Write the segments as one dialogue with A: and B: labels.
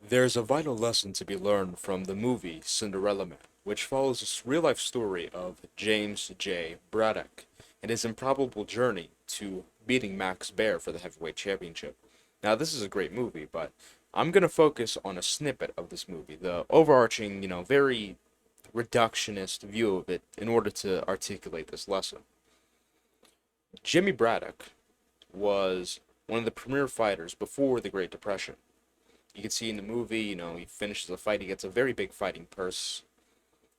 A: There's a vital lesson to be learned from the movie Cinderella Man, which follows a real-life story of James J. Braddock and his improbable journey to beating Max Baer for the heavyweight championship. Now, this is a great movie, but I'm going to focus on a snippet of this movie, the overarching, very reductionist view of it in order to articulate this lesson. Jimmy Braddock was one of the premier fighters before the Great Depression. You can see in the movie, he finishes a fight, he gets a very big fighting purse.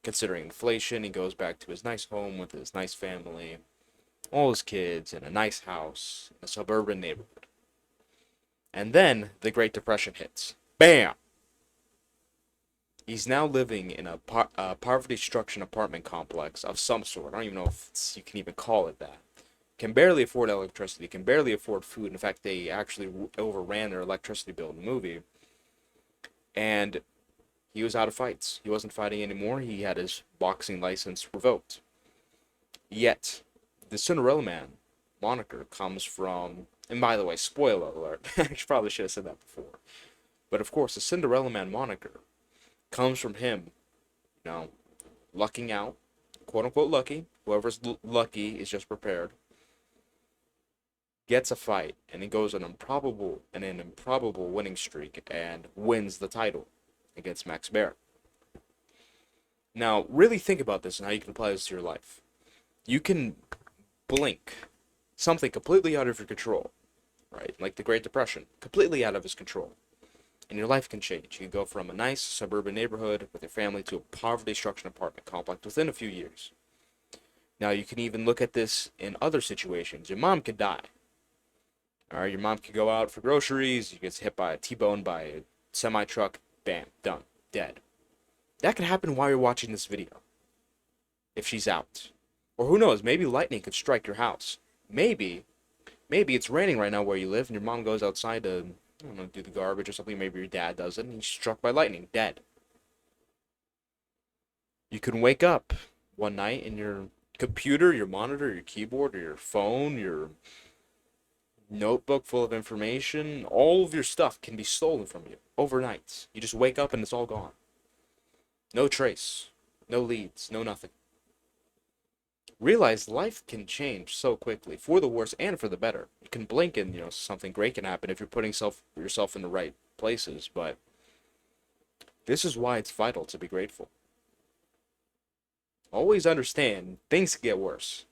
A: Considering inflation, he goes back to his nice home with his nice family, all his kids, in a nice house, in a suburban neighborhood. And then the Great Depression hits. Bam! He's now living in a poverty-stricken apartment complex of some sort. I don't even know if you can even call it that. Can barely afford electricity, can barely afford food. In fact, they actually overran their electricity bill in the movie. And he was out of fights. He wasn't fighting anymore. He had his boxing license revoked. Yet, the Cinderella Man moniker comes from, and by the way, spoiler alert, I probably should have said that before. But of course, the Cinderella Man moniker comes from him, lucking out, quote unquote lucky. Whoever's lucky is just prepared. Gets a fight, and he goes on an improbable winning streak and wins the title against Max Baer. Now, really think about this and how you can apply this to your life. You can blink something completely out of your control, right? Like the Great Depression, completely out of his control. And your life can change. You can go from a nice suburban neighborhood with your family to a poverty-stricken apartment complex within a few years. Now, you can even look at this in other situations. Your mom could die. All right, your mom could go out for groceries. You get hit by a T-bone by a semi-truck. Bam, done, dead. That could happen while you're watching this video. If she's out. Or who knows, maybe lightning could strike your house. Maybe it's raining right now where you live and your mom goes outside to, I don't know, do the garbage or something. Maybe your dad does it and he's struck by lightning, dead. You can wake up one night and your computer, your monitor, your keyboard, or your phone, your notebook full of information, all of your stuff can be stolen from you overnight. You just wake up and it's all gone. No trace, no leads, no nothing. Realize life can change so quickly, for the worse and for the better. You can blink and, something great can happen if you're putting yourself in the right places, but this is why it's vital to be grateful. Always understand, things can get worse.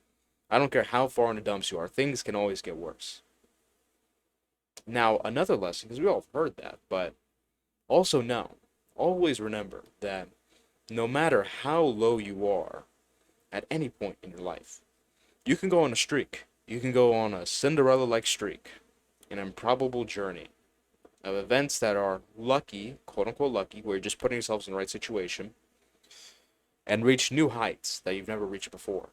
A: I don't care how far in the dumps you are, things can always get worse. Now, another lesson, because we all have heard that, but also know, always remember that no matter how low you are at any point in your life, you can go on a streak. You can go on a Cinderella-like streak, an improbable journey of events that are lucky, quote-unquote lucky, where you're just putting yourselves in the right situation, and reach new heights that you've never reached before.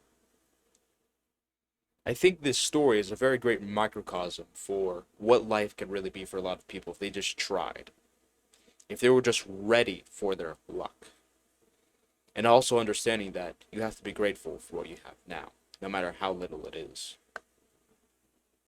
A: I think this story is a very great microcosm for what life can really be for a lot of people if they just tried. If they were just ready for their luck. And also understanding that you have to be grateful for what you have now, no matter how little it is.